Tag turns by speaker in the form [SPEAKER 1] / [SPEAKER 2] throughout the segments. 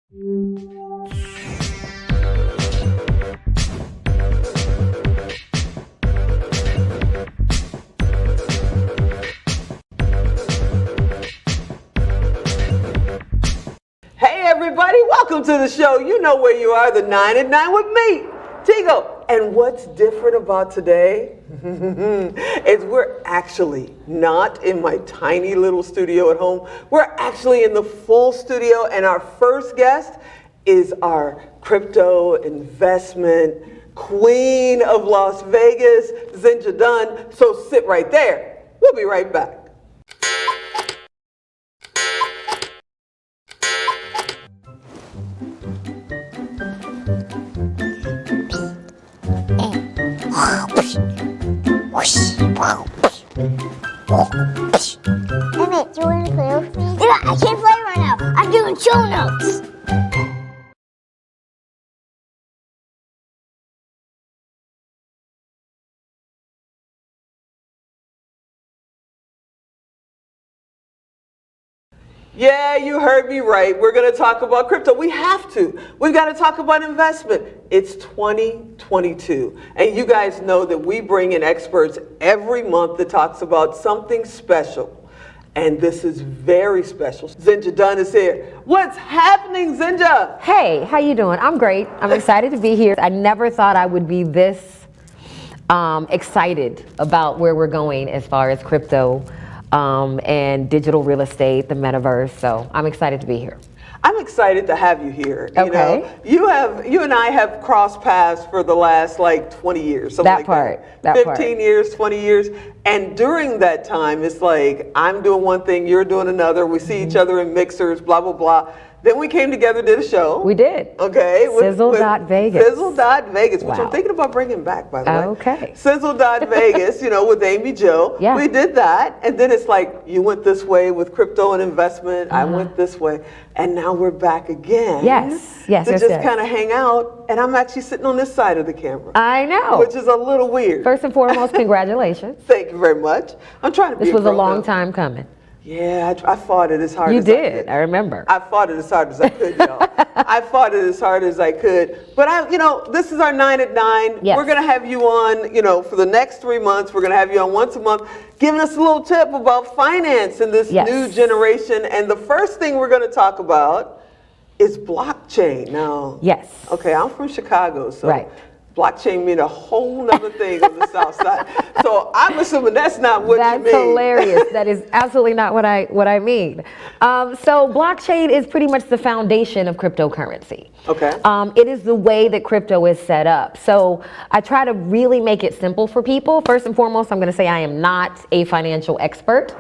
[SPEAKER 1] Hey everybody, welcome to the show. You know where you are, the 9 at 9 with me, Tigo. And what's different about today is we're actually not in my tiny little studio at home. We're actually in the full studio, and our first guest is our crypto investment queen of Las Vegas, Zenja Dunn. So sit right there. We'll be right back.
[SPEAKER 2] Emmett, do you want to play with me? Yeah, I can't play right now. I'm doing show notes.
[SPEAKER 1] Yeah, you heard me right. We're going to talk about crypto. We have to. We've got to talk about investment. It's 2022. And you guys know that we bring in experts every month that talks about something special. And this is very special. Zenja Dunn is here. What's happening, Zenja?
[SPEAKER 3] Hey, how you doing? I'm great. I'm excited to be here. I never thought I would be this excited about where we're going as far as crypto and digital real estate, the metaverse. So I'm excited to be here.
[SPEAKER 1] I'm excited to have you here.
[SPEAKER 3] Okay.
[SPEAKER 1] You know, you and I have crossed paths for the last like 20 years.
[SPEAKER 3] That part.
[SPEAKER 1] 15 years, 20 years. And during that time, it's like I'm doing one thing, you're doing another. We see each other in mixers, blah, blah, blah. Then we came together, did a show.
[SPEAKER 3] We did.
[SPEAKER 1] Okay.
[SPEAKER 3] Sizzle.Vegas.
[SPEAKER 1] Sizzle.Vegas, which
[SPEAKER 3] Wow.
[SPEAKER 1] I'm thinking about bringing back, by the way.
[SPEAKER 3] Okay.
[SPEAKER 1] Sizzle.Vegas, you know, with Amy Jo.
[SPEAKER 3] Yeah.
[SPEAKER 1] We did that. And then it's like, you went this way with crypto and investment. I went this way. And now we're back again.
[SPEAKER 3] Yes. Yes.
[SPEAKER 1] To
[SPEAKER 3] yes,
[SPEAKER 1] just
[SPEAKER 3] yes.
[SPEAKER 1] kind of hang out. And I'm actually sitting on this side of the camera.
[SPEAKER 3] I know.
[SPEAKER 1] Which is a little weird.
[SPEAKER 3] First and foremost, congratulations.
[SPEAKER 1] Thank you very much. I'm trying to be
[SPEAKER 3] This was a
[SPEAKER 1] grown
[SPEAKER 3] long
[SPEAKER 1] up.
[SPEAKER 3] time coming.
[SPEAKER 1] Yeah, I fought it as hard
[SPEAKER 3] You
[SPEAKER 1] as I could.
[SPEAKER 3] did. I remember.
[SPEAKER 1] I fought it as hard as I could, y'all. I fought it as hard as I could. But this is our 9 at 9.
[SPEAKER 3] Yes.
[SPEAKER 1] We're gonna have you on, for the next 3 months. We're gonna have you on once a month, giving us a little tip about finance in this
[SPEAKER 3] Yes.
[SPEAKER 1] new generation. And the first thing we're gonna talk about is blockchain. Now,
[SPEAKER 3] Yes.
[SPEAKER 1] okay, I'm from Chicago, so
[SPEAKER 3] Right.
[SPEAKER 1] blockchain mean a whole nother thing on the South Side. So I'm assuming that's not what you mean.
[SPEAKER 3] That's hilarious. That is absolutely not what I mean. So blockchain is pretty much the foundation of cryptocurrency.
[SPEAKER 1] Okay.
[SPEAKER 3] It is the way that crypto is set up. So I try to really make it simple for people. First and foremost, I'm going to say I am not a financial expert.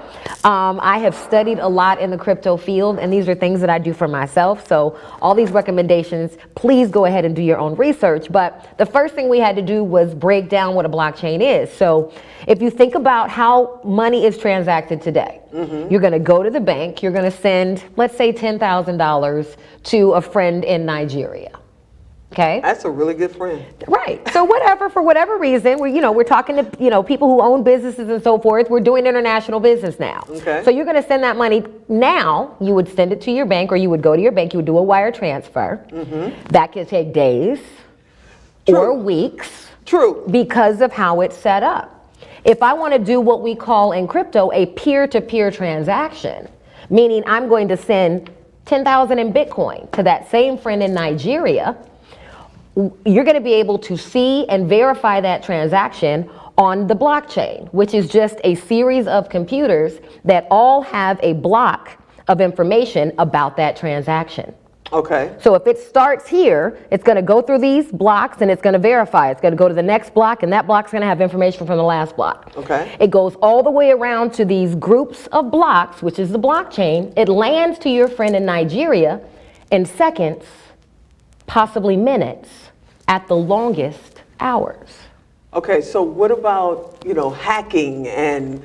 [SPEAKER 3] I have studied a lot in the crypto field, and these are things that I do for myself. So all these recommendations, please go ahead and do your own research. But the first thing we had to do was break down what a blockchain is. So if you think about how money is transacted today, you're going to go to the bank, you're going to send, let's say $10,000 to a friend in Nigeria. Okay.
[SPEAKER 1] That's a really good friend.
[SPEAKER 3] Right. So for whatever reason, we're talking to, people who own businesses and so forth. We're doing international business now.
[SPEAKER 1] Okay.
[SPEAKER 3] So you're going to send that money now. You would send it to your bank, or you would go to your bank, you would do a wire transfer. That could take days or weeks.
[SPEAKER 1] True.
[SPEAKER 3] Because of how it's set up. If I want to do what we call in crypto a peer-to-peer transaction, meaning I'm going to send 10,000 in Bitcoin to that same friend in Nigeria, you're going to be able to see and verify that transaction on the blockchain, which is just a series of computers that all have a block of information about that transaction.
[SPEAKER 1] Okay.
[SPEAKER 3] So if it starts here, it's going to go through these blocks and it's going to verify. It's going to go to the next block, and that block's going to have information from the last block.
[SPEAKER 1] Okay.
[SPEAKER 3] It goes all the way around to these groups of blocks, which is the blockchain. It lands to your friend in Nigeria in seconds, possibly minutes, at the longest hours.
[SPEAKER 1] Okay, so what about, hacking and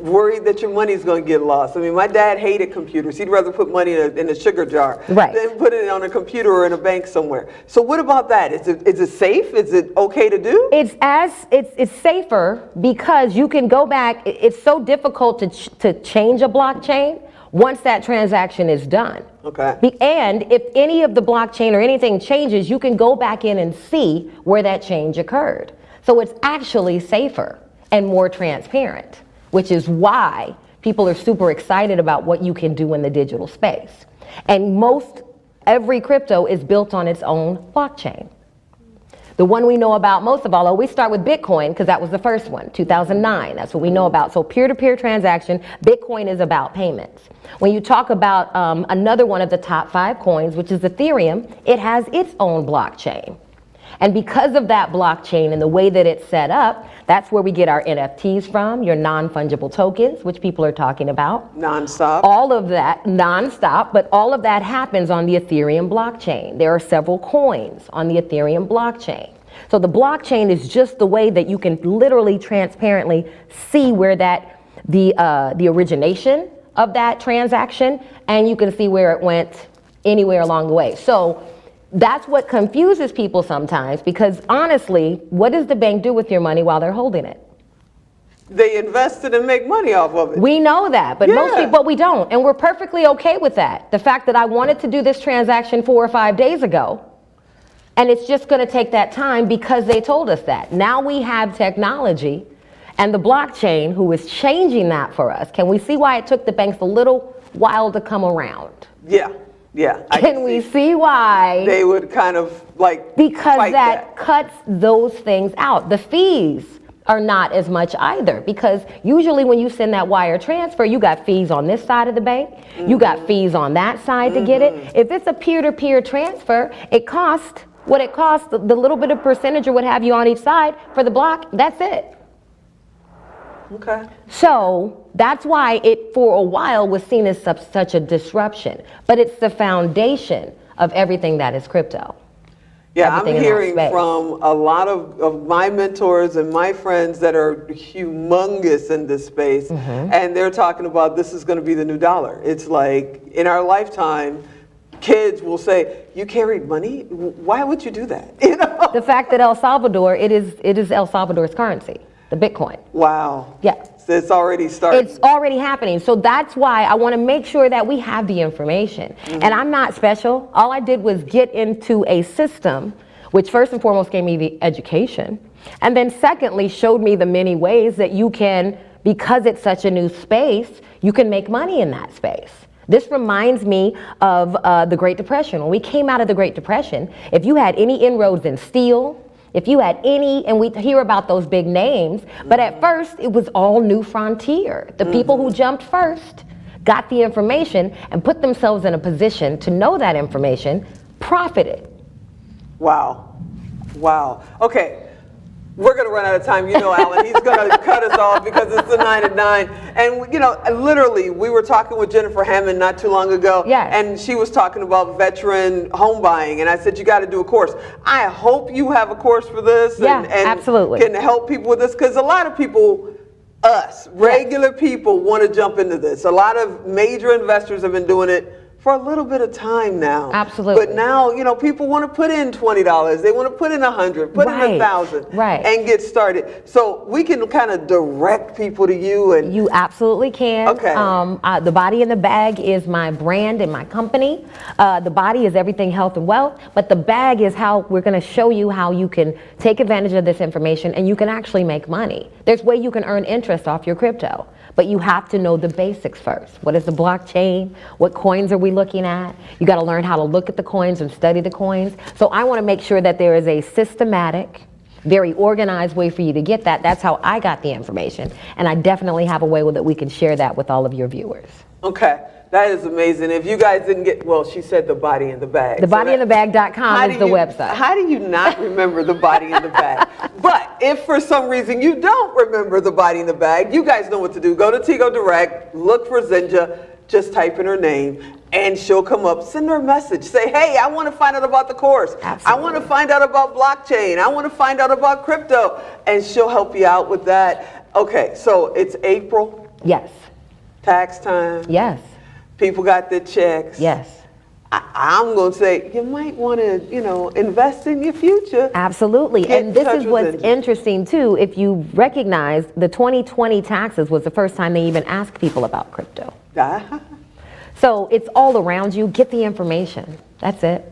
[SPEAKER 1] worried that your money's going to get lost? I mean, my dad hated computers. He'd rather put money in a sugar jar than put it on a computer or in a bank somewhere. So what about that? Is it safe? Is it okay to do?
[SPEAKER 3] It's safer because you can go back. It's so difficult to change a blockchain. once that transaction is done.
[SPEAKER 1] Okay.
[SPEAKER 3] And if any of the blockchain or anything changes, you can go back in and see where that change occurred. So it's actually safer and more transparent, which is why people are super excited about what you can do in the digital space. And every crypto is built on its own blockchain. The one we know about most of all, we start with Bitcoin because that was the first one, 2009. That's what we know about. So peer-to-peer transaction, Bitcoin is about payments. When you talk about another one of the top 5 coins, which is Ethereum, it has its own blockchain. And because of that blockchain and the way that it's set up, that's where we get our NFTs from, your non-fungible tokens, which people are talking about.
[SPEAKER 1] Non-stop.
[SPEAKER 3] All of that, non-stop, but all of that happens on the Ethereum blockchain. There are several coins on the Ethereum blockchain. So the blockchain is just the way that you can literally transparently see where the origination of that transaction, and you can see where it went anywhere along the way. So that's what confuses people sometimes, because honestly, what does the bank do with your money while they're holding it?
[SPEAKER 1] They invest it and make money off of it.
[SPEAKER 3] We know that, but most people, but we don't, and we're perfectly okay with that. The fact that I wanted to do this transaction 4 or 5 days ago, and it's just going to take that time because they told us that. Now we have technology and the blockchain who is changing that for us. Can we see why it took the banks a little while to come around?
[SPEAKER 1] Yeah.
[SPEAKER 3] Can we see why?
[SPEAKER 1] They would kind of like
[SPEAKER 3] because that cuts those things out. The fees are not as much either, because usually when you send that wire transfer, you got fees on this side of the bank, you got fees on that side to get it. If it's a peer-to-peer transfer, it costs what it costs, the little bit of percentage or what have you on each side for the block, that's it.
[SPEAKER 1] Okay.
[SPEAKER 3] So that's why it, for a while, was seen as such a disruption. But it's the foundation of everything that is crypto.
[SPEAKER 1] Yeah, I'm hearing from a lot of my mentors and my friends that are humongous in this space, and they're talking about this is going to be the new dollar. It's like in our lifetime, kids will say, "You carried money? Why would you do that?" You know.
[SPEAKER 3] The fact that El Salvador, it is El Salvador's currency. The Bitcoin.
[SPEAKER 1] Wow.
[SPEAKER 3] Yeah.
[SPEAKER 1] So it's already started.
[SPEAKER 3] It's already happening. So that's why I want to make sure that we have the information. And I'm not special. All I did was get into a system, which first and foremost gave me the education. And then secondly, showed me the many ways that you can, because it's such a new space, you can make money in that space. This reminds me of the Great Depression. When we came out of the Great Depression, if you had any inroads in steel, if you had any, and we hear about those big names, but at first it was all new frontier. The people who jumped first got the information and put themselves in a position to know that information, profited.
[SPEAKER 1] Wow. Wow. Okay. We're going to run out of time. You know, Alan, he's going to cut us off because it's the 9 at 9. And, you know, literally, we were talking with Jennifer Hammond not too long ago.
[SPEAKER 3] Yes.
[SPEAKER 1] And she was talking about veteran home buying. And I said, you got to do a course. I hope you have a course for this. And
[SPEAKER 3] absolutely.
[SPEAKER 1] Can help people with this. Because a lot of people, regular people, want to jump into this. A lot of major investors have been doing it for a little bit of time now.
[SPEAKER 3] Absolutely.
[SPEAKER 1] But now, you know, people want to put in $20. They want to put in $100, put in $1,000, and get started. So we can kind of direct people to you. And
[SPEAKER 3] you absolutely can.
[SPEAKER 1] Okay.
[SPEAKER 3] The Body in the Bag is my brand and my company. The body is everything health and wealth, but the bag is how we're going to show you how you can take advantage of this information and you can actually make money. There's way you can earn interest off your crypto. But you have to know the basics first. What is the blockchain? What coins are we looking at? You got to learn how to look at the coins and study the coins. So I want to make sure that there is a systematic, very organized way for you to get that. That's how I got the information. And I definitely have a way that we can share that with all of your viewers.
[SPEAKER 1] Okay. That is amazing. If you guys didn't get, well, she said the body in the bag.
[SPEAKER 3] Thebodyinthebag.com is the website.
[SPEAKER 1] How do you not remember the body in the bag? But if for some reason you don't remember the body in the bag, you guys know what to do. Go to Tigo Direct, look for Zenja, just type in her name, and she'll come up. Send her a message. Say, hey, I want to find out about the course.
[SPEAKER 3] Absolutely.
[SPEAKER 1] I want to find out about blockchain. I want to find out about crypto. And she'll help you out with that. Okay, so it's April.
[SPEAKER 3] Yes.
[SPEAKER 1] Tax time.
[SPEAKER 3] Yes.
[SPEAKER 1] People got their checks.
[SPEAKER 3] Yes.
[SPEAKER 1] I'm going to say you might want to, you know, invest in your future.
[SPEAKER 3] Absolutely. And this is what's interesting, too. If you recognize the 2020 taxes was the first time they even asked people about crypto. So it's all around you. Get the information. That's it.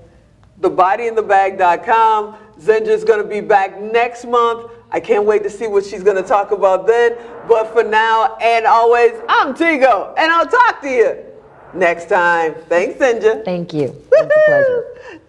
[SPEAKER 1] Thebodyinthebag.com. Zenja's going to be back next month. I can't wait to see what she's going to talk about then. But for now and always, I'm Tigo, and I'll talk to you next time. Thanks, Zenja.
[SPEAKER 3] Thank you. It's a pleasure.